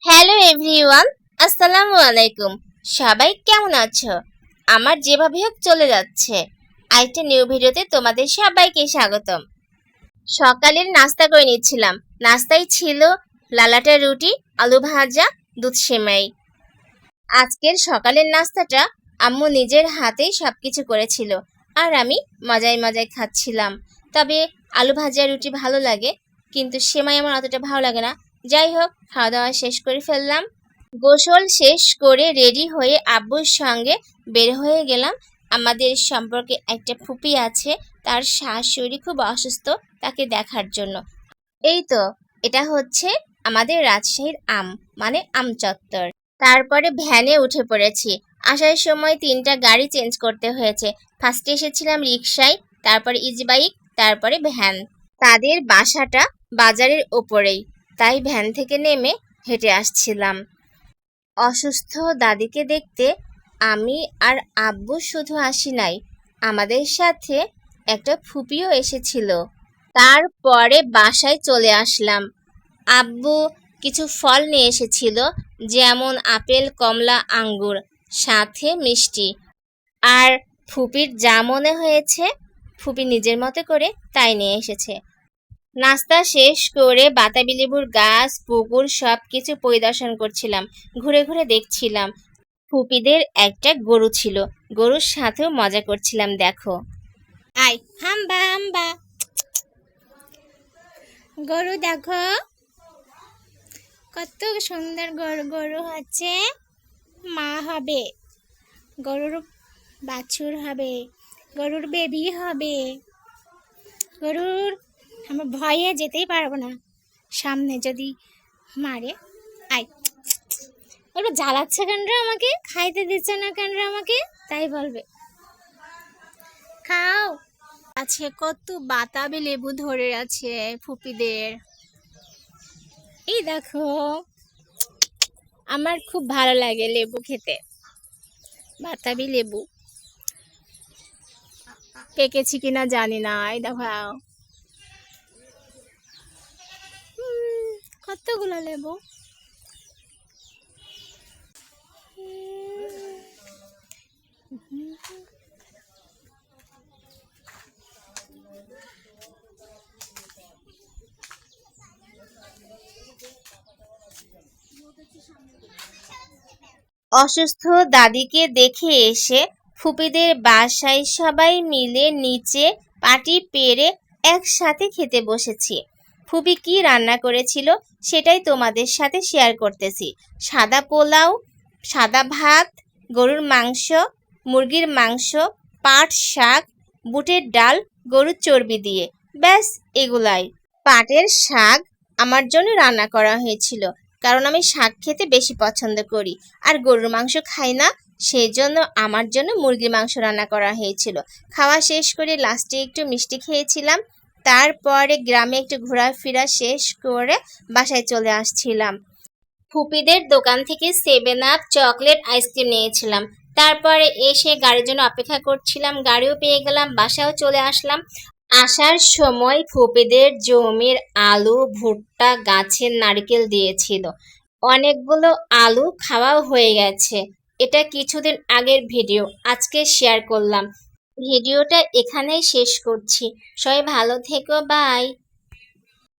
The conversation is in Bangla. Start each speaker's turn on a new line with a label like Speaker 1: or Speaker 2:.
Speaker 1: হ্যালো এভরিওয়ান, আসসালামু আলাইকুম। সবাই কেমন আছো? আমার যেভাবে হোক চলে যাচ্ছে। আরেকটা নিউ ভিডিওতে তোমাদের সবাইকে স্বাগতম। সকালের নাস্তা করে নিচ্ছিলাম। নাস্তায় ছিল লালাটা রুটি, আলু ভাজা, দুধ সেমাই। আজকের সকালের নাস্তাটা আম্মু নিজের হাতেই সবকিছু করেছিল, আর আমি মজায় মজায় খাচ্ছিলাম। তবে আলু ভাজা রুটি ভালো লাগে, কিন্তু সেমাই আমার অতটা ভালো লাগে না। যাই হোক, খাওয়া দাওয়া শেষ করে ফেললাম। গোসল শেষ করে রেডি হয়ে আব্বুর সঙ্গে বের হয়ে গেলাম। আমাদের সম্পর্কে একটা ফুপি আছে, তার শাশুড়ি খুব অসুস্থ, তাকে দেখার জন্য। এই তো, এটা হচ্ছে আমাদের রাজশাহীর মানে আম চত্বর। তারপরে ভ্যানে উঠে পড়েছি। আসার সময় 3টা গাড়ি চেঞ্জ করতে হয়েছে। ফার্স্টে এসেছিলাম রিক্সায়, তারপরে ইজি বাইক, তারপরে ভ্যান। তাদের বাসাটা বাজারের ওপরেই, তাই ভ্যান থেকে নেমে হেঁটে আসছিলাম। অসুস্থ দাদিকে দেখতে আমি আর আব্বু শুধু আসি নাই, আমাদের সাথে একটা ফুপিও এসেছিল। তারপরে বাসায় চলে আসলাম। আব্বু কিছু ফল নিয়ে এসেছিল, যেমন আপেল, কমলা, আঙ্গুর, সাথে মিষ্টি। আর ফুপির যা মনে হয়েছে, ফুপি নিজের মতো করে তাই নিয়ে এসেছে। নাস্তা শেষ করে বাতাবি লেবুর গাছ, পুকুর সবকিছু পরিদর্শন করছিলাম। ঘুরে ঘুরে দেখছিলাম। ফুপিদের একটা গরু ছিল, গরুর সাথেও মজা করছিলাম। দেখো, আই হাম্বা হাম্বা, গরু দেখো কত সুন্দর গরু। গরু হচ্ছে মা হবে, গরুর বাছুর হবে, গরুর বেবি হবে। গরুর আমার ভয়ে যেতেই পারবো না সামনে, যদি মারে। আই, ওরা জ্বালাচ্ছে কেন রে আমাকে, খাইতে দিচ্ছে না কেন রে আমাকে, তাই বলবে। খাও। আছে কত বাতাবি লেবু ধরে আছে ফুপিদের। এই দেখো, আমার খুব ভালো লাগে লেবু খেতে, বাতাবি লেবু। পেকেছি কিনা জানি না। এই দেখো, কতগুলো লেবু। অসুস্থ দাদিকে দেখে এসে ফুপিদের বাসায় সবাই মিলে নিচে পাটি পেরে একসাথে খেতে বসেছি। ফুপি কি রান্না করেছিল সেটাই তোমাদের সাথে শেয়ার করতেছি। সাদা পোলাও, সাদা ভাত, গরুর মাংস, মুরগির মাংস, পাট শাক, বুটের ডাল, গরুর চর্বি দিয়ে, ব্যাস এগুলাই। পাটের শাক আমার জন্য রান্না করা হয়েছিল, কারণ আমি শাক খেতে বেশি পছন্দ করি, আর গরুর মাংস খাই না, সেই জন্য আমার জন্য মুরগির মাংস রান্না করা হয়েছিল। খাওয়া শেষ করে লাস্টে একটু মিষ্টি খেয়েছিলাম। তারপরে গ্রামে একটু ঘোরাফেরা শেষ করে বাসায় চলে আসছিলাম। ফুপিদের দোকান থেকে 7 আপ, চকলেট, আইসক্রিম নিয়েছিলাম। তারপরে এসে গাড়ির জন্য অপেক্ষা করছিলাম, গাড়িও পেয়ে গেলাম, বাসাও চলে আসলাম। আসার সময় ফুপিদের জমির আলু, ভুট্টা, গাছের নারকেল দিয়েছিল। অনেকগুলো আলু খাওয়াও হয়ে গেছে। এটা কিছুদিন আগের ভিডিও, আজকে শেয়ার করলাম। ভিডিওটা এখানেই শেষ করছি। সবাই ভালো থেকো, বাই।